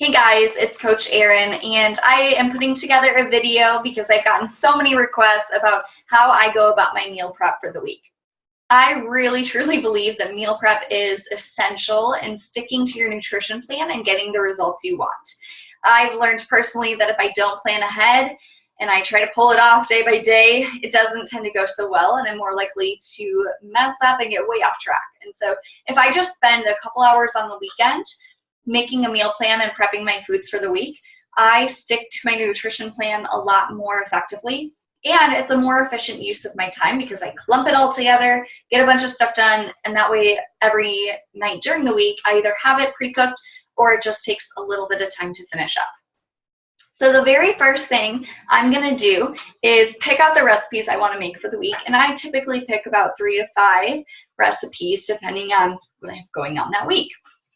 Hey guys, it's Coach Erin, and I am putting together a video because I've gotten so many requests about how I go about my meal prep for the week. I really truly believe that meal prep is essential in sticking to your nutrition plan and getting the results you want. I've learned personally that if I don't plan ahead and I try to pull it off day by day, it doesn't tend to go so well, and I'm more likely to mess up and get way off track. And so if I just spend a couple hours on the weekend making a meal plan and prepping my foods for the week, I stick to my nutrition plan a lot more effectively. And it's a more efficient use of my time because I clump it all together, get a bunch of stuff done, and that way every night during the week I either have it pre-cooked or it just takes a little bit of time to finish up. So the very first thing I'm going to do is pick out the recipes I want to make for the week, and I typically pick about 3 to 5 recipes depending on what I have going on that week.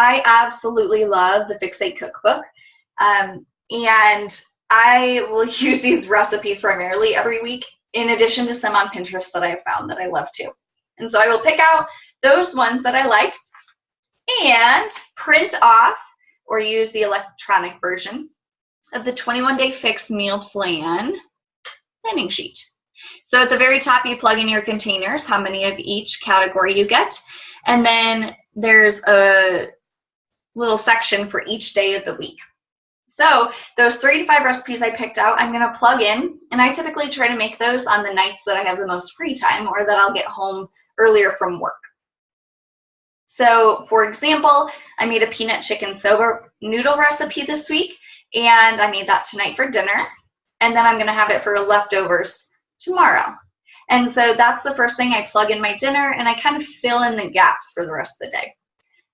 I absolutely love the Fixate Cookbook, and I will use these recipes primarily every week, in addition to some on Pinterest that I have found that I love too. And so I will pick out those ones that I like and print off or use the electronic version of the 21-Day Fix Meal Plan planning sheet. So at the very top, you plug in your containers, how many of each category you get, and then there's a little section for each day of the week. So those 3 to 5 recipes I picked out, I'm going to plug in, and I typically try to make those on the nights that I have the most free time or that I'll get home earlier from work. So for example, I made a peanut chicken soba noodle recipe this week, and I made that tonight for dinner, and then I'm going to have it for leftovers tomorrow. And so that's the first thing I plug in my dinner, and I kind of fill in the gaps for the rest of the day.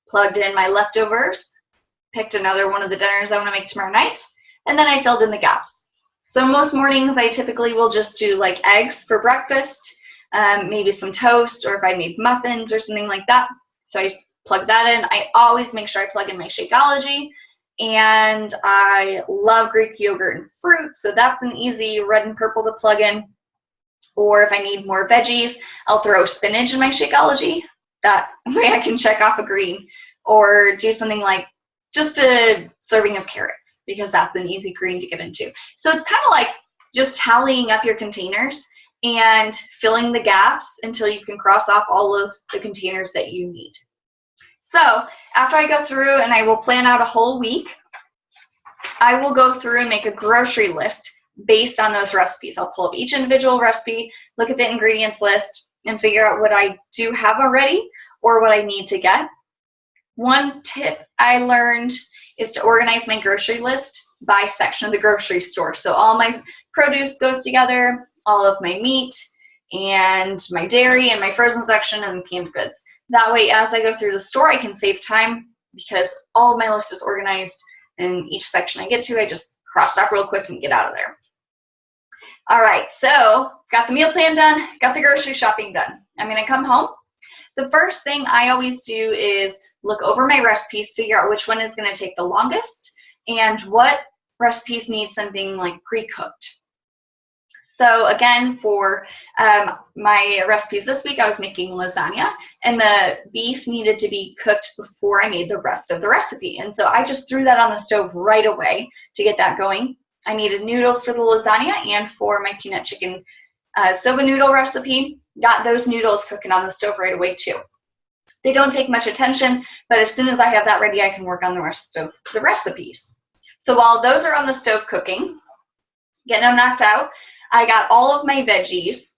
Plugged in my leftovers, picked another one of the dinners I want to make tomorrow night, and then I filled in the gaps. So most mornings I typically will just do like eggs for breakfast, maybe some toast, or if I made muffins or something like that. So I plug that in. I always make sure I plug in my Shakeology, and I love Greek yogurt and fruit, so that's an easy red and purple to plug in. Or if I need more veggies, I'll throw spinach in my Shakeology. That way I can check off a green, or do something like just a serving of carrots, because that's an easy green to get into. So it's kind of like just tallying up your containers and filling the gaps until you can cross off all of the containers that you need. So after I go through and I will plan out a whole week, I will go through and make a grocery list based on those recipes. I'll pull up each individual recipe, look at the ingredients list, and figure out what I do have already or what I need to get. One tip I learned is to organize my grocery list by section of the grocery store. So all my produce goes together, all of my meat and my dairy and my frozen section and canned goods. That way, as I go through the store, I can save time because all of my list is organized, and each section I get to, I just cross it off real quick and get out of there. All right, so got the meal plan done, got the grocery shopping done. I'm gonna come home. The first thing I always do is look over my recipes, figure out which one is gonna take the longest and what recipes need something like pre-cooked. So again, for my recipes this week, I was making lasagna, and the beef needed to be cooked before I made the rest of the recipe. And so I just threw that on the stove right away to get that going. I needed noodles for the lasagna and for my peanut chicken soba noodle recipe. Got those noodles cooking on the stove right away too. They don't take much attention, but as soon as I have that ready, I can work on the rest of the recipes. So while those are on the stove cooking, getting them knocked out, I got all of my veggies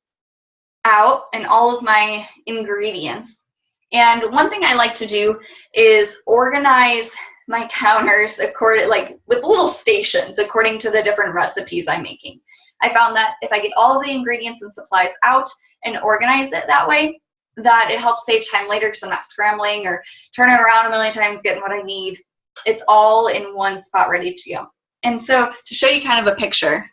out and all of my ingredients. And one thing I like to do is organize my counters with little stations according to the different recipes I'm making. I found that if I get all the ingredients and supplies out and organize it that way, that it helps save time later because I'm not scrambling or turning around a million times getting what I need. It's all in one spot ready to go. And so to show you kind of a picture,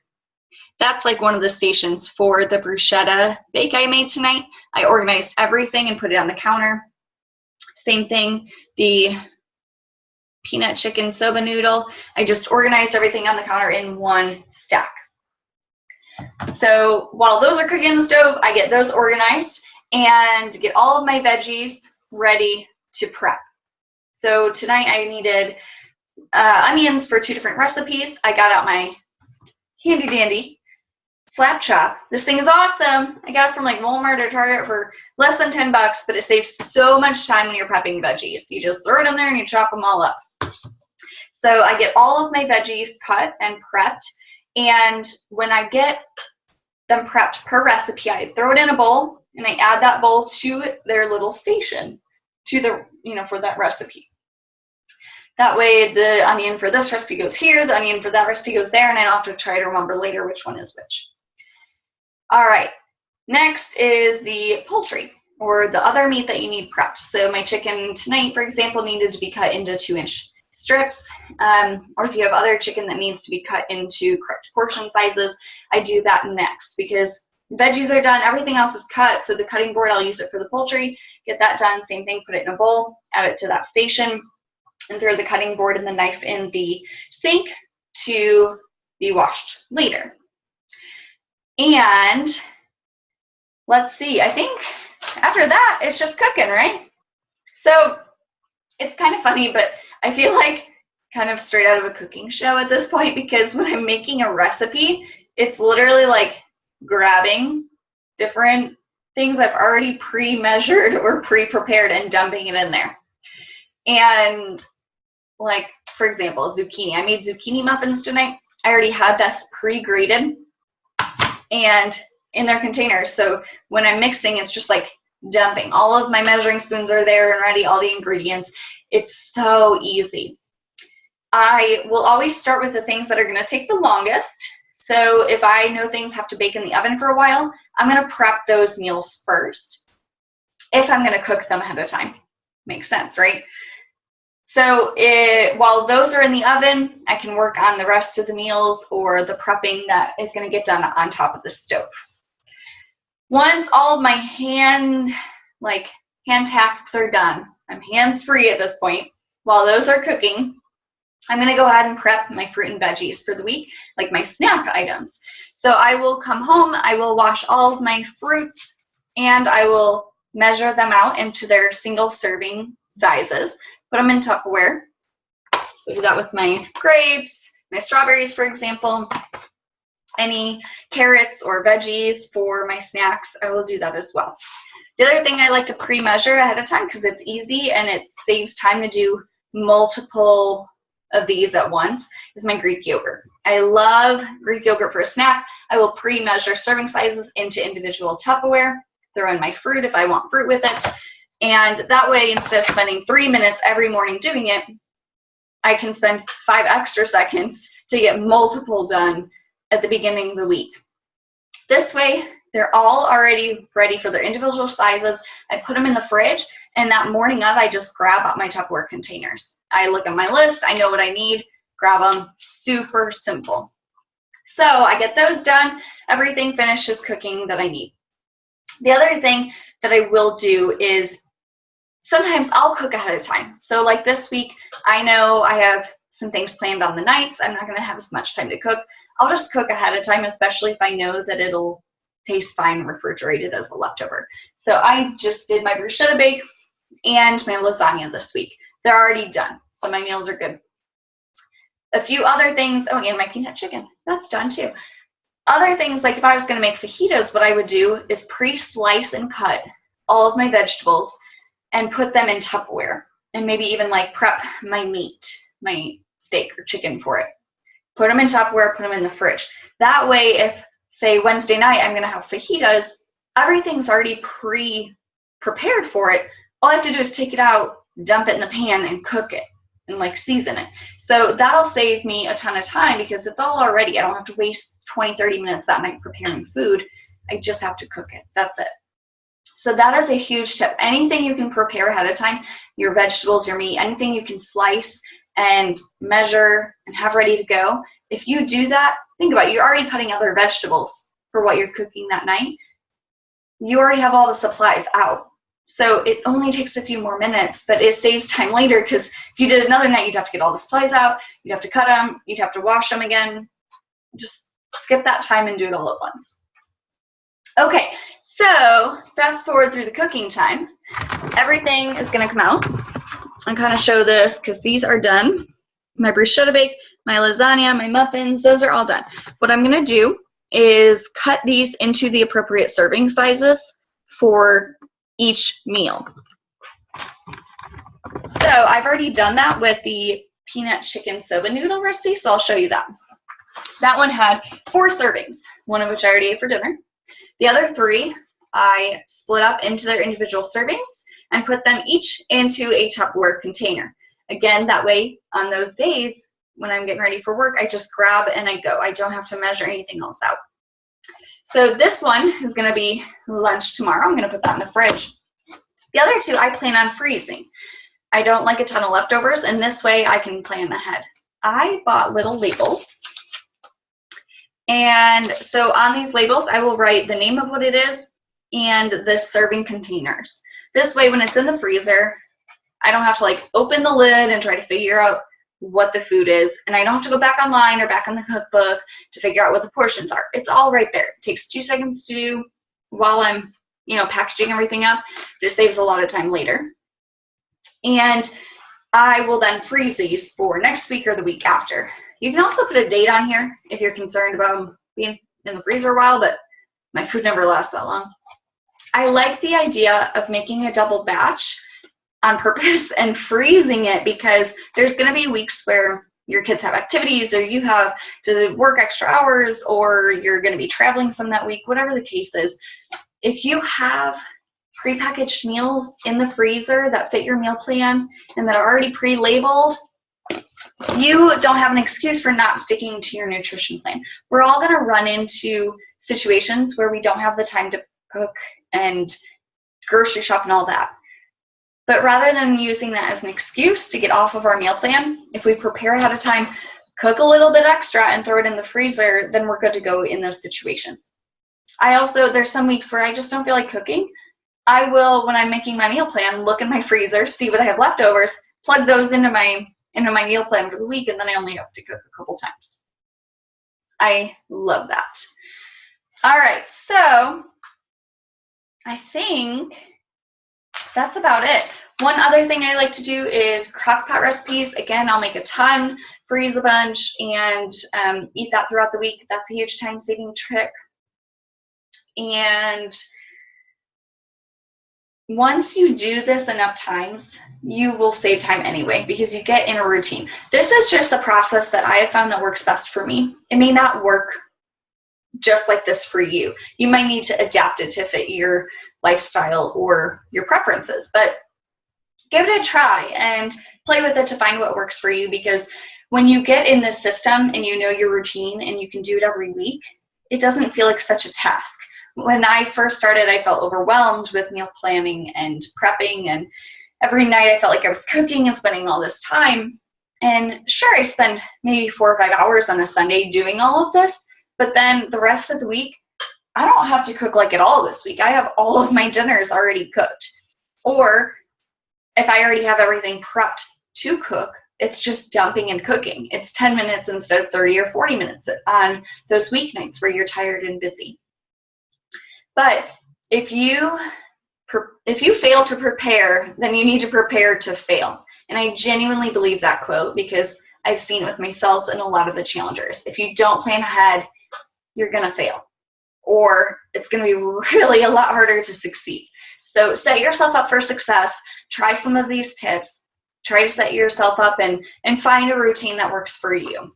that's like one of the stations for the bruschetta bake I made tonight. I organized everything and put it on the counter. Same thing, the peanut chicken soba noodle, I just organized everything on the counter in one stack. So while those are cooking on the stove, I get those organized and get all of my veggies ready to prep. So tonight I needed onions for 2 different recipes. I got out my handy dandy Slap Chop. This thing is awesome. I got it from like Walmart or Target for less than 10 bucks, but it saves so much time when you're prepping veggies. You just throw it in there and you chop them all up. So I get all of my veggies cut and prepped, and when I get them prepped per recipe, I throw it in a bowl and I add that bowl to their little station to the, for that recipe. That way the onion for this recipe goes here, the onion for that recipe goes there, and I don't have to try to remember later which one is which. All right, next is the poultry, or the other meat that you need prepped. So my chicken tonight, for example, needed to be cut into 2-inch strips, or if you have other chicken that needs to be cut into correct portion sizes, I do that next, because veggies are done, everything else is cut, so the cutting board, I'll use it for the poultry, get that done, same thing, put it in a bowl, add it to that station, and throw the cutting board and the knife in the sink to be washed later. And let's see, I think after that, it's just cooking, right? So it's kind of funny, but I feel like kind of straight out of a cooking show at this point, because when I'm making a recipe, it's literally like grabbing different things I've already pre-measured or pre-prepared and dumping it in there. And like, for example, zucchini. I made zucchini muffins tonight. I already had this pre-grated and in their containers. So when I'm mixing, it's just like dumping. All of my measuring spoons are there and ready, all the ingredients. It's so easy. I will always start with the things that are going to take the longest. So if I know things have to bake in the oven for a while, I'm going to prep those meals first if I'm going to cook them ahead of time. Makes sense, right? So while those are in the oven, I can work on the rest of the meals or the prepping that is going to get done on top of the stove. Once all of my hand tasks are done, I'm hands-free at this point. While those are cooking, I'm going to go ahead and prep my fruit and veggies for the week, like my snack items. So I will come home, I will wash all of my fruits, and I will measure them out into their single serving sizes, put them in Tupperware. So I do that with my grapes, my strawberries, for example. Any carrots or veggies for my snacks, I will do that as well. The other thing I like to pre-measure ahead of time, because it's easy and it saves time to do multiple of these at once, is my Greek yogurt. I love Greek yogurt for a snack. I will pre-measure serving sizes into individual Tupperware, throw in my fruit if I want fruit with it, and that way, instead of spending 3 minutes every morning doing it, I can spend 5 extra seconds to get multiple done at the beginning of the week. This way, they're all already ready for their individual sizes. I put them in the fridge, and that morning of, I just grab out my Tupperware containers. I look at my list, I know what I need, grab them, super simple. So I get those done, everything finishes cooking that I need. The other thing that I will do is sometimes I'll cook ahead of time. So like this week, I know I have some things planned on the nights. I'm not going to have as much time to cook. I'll just cook ahead of time, especially if I know that it'll taste fine refrigerated as a leftover. So I just did my bruschetta bake and my lasagna this week. They're already done, so my meals are good. A few other things, oh, and my peanut chicken, that's done too. Other things, like if I was going to make fajitas, what I would do is pre-slice and cut all of my vegetables and put them in Tupperware, and maybe even like prep my meat, my steak or chicken for it. Put them in Tupperware, put them in the fridge. That way, if, say, Wednesday night I'm going to have fajitas, everything's already pre-prepared for it. All I have to do is take it out, dump it in the pan, and cook it and like season it. So that'll save me a ton of time because it's all already. I don't have to waste 20-30 minutes that night preparing food. I just have to cook it. That's it. So that is a huge tip. Anything you can prepare ahead of time, your vegetables, your meat, anything you can slice and measure and have ready to go. If you do that, think about it. You're already cutting other vegetables for what you're cooking that night. You already have all the supplies out. So it only takes a few more minutes, but it saves time later because if you did another night, you'd have to get all the supplies out, you'd have to cut them, you'd have to wash them again. Just skip that time and do it all at once. Okay, so fast forward through the cooking time. Everything is going to come out. I'll kind of show this because these are done. my bruschetta bake, my lasagna, my muffins, those are all done. What I'm going to do is cut these into the appropriate serving sizes for each meal. So I've already done that with the peanut chicken soba noodle recipe, so I'll show you that. That one had 4 servings, one of which I already ate for dinner. The other 3 I split up into their individual servings and put them each into a Tupperware container. Again, that way on those days when I'm getting ready for work, I just grab and I go. I don't have to measure anything else out. So this one is going to be lunch tomorrow. I'm going to put that in the fridge. The other 2 I plan on freezing. I don't like a ton of leftovers, and this way I can plan ahead. I bought little labels. And so on these labels, I will write the name of what it is and the serving containers. This way, when it's in the freezer, I don't have to like open the lid and try to figure out what the food is. And I don't have to go back online or back on the cookbook to figure out what the portions are. It's all right there. It takes 2 seconds to do while I'm, packaging everything up. But it saves a lot of time later. And I will then freeze these for next week or the week after. You can also put a date on here if you're concerned about them being in the freezer a while, but my food never lasts that long. I like the idea of making a double batch on purpose and freezing it because there's going to be weeks where your kids have activities or you have to work extra hours or you're going to be traveling some that week, whatever the case is. If you have prepackaged meals in the freezer that fit your meal plan and that are already pre-labeled, you don't have an excuse for not sticking to your nutrition plan. We're all going to run into situations where we don't have the time to cook and grocery shop and all that. But rather than using that as an excuse to get off of our meal plan, if we prepare ahead of time, cook a little bit extra and throw it in the freezer, then we're good to go in those situations. There's some weeks where I just don't feel like cooking. I will, when I'm making my meal plan, look in my freezer, see what I have leftovers, plug those into my meal plan for the week, and then I only have to cook a couple times. I love that. All right, so I think that's about it. One other thing I like to do is crock pot recipes. Again, I'll make a ton, freeze a bunch, and eat that throughout the week. That's a huge time-saving trick. And once you do this enough times, you will save time anyway because you get in a routine. This is just a process that I have found that works best for me. It may not work just like this for you. You might need to adapt it to fit your lifestyle or your preferences, but give it a try and play with it to find what works for you, because when you get in this system and you know your routine and you can do it every week, it doesn't feel like such a task. When I first started, I felt overwhelmed with meal planning and prepping, and every night I felt like I was cooking and spending all this time. And sure, I spend maybe 4 or 5 hours on a Sunday doing all of this, but then the rest of the week, I don't have to cook like at all this week. I have all of my dinners already cooked. Or if I already have everything prepped to cook, it's just dumping and cooking. It's 10 minutes instead of 30 or 40 minutes on those weeknights where you're tired and busy. But if you fail to prepare, then you need to prepare to fail. And I genuinely believe that quote because I've seen it with myself and a lot of the challengers. If you don't plan ahead, you're going to fail, or it's going to be really a lot harder to succeed. So set yourself up for success. Try some of these tips. Try to set yourself up and find a routine that works for you.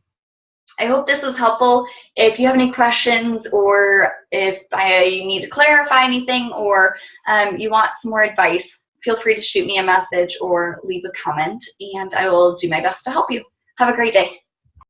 I hope this is helpful. If you have any questions, or if I need to clarify anything, or you want some more advice, feel free to shoot me a message or leave a comment, and I will do my best to help you. Have a great day.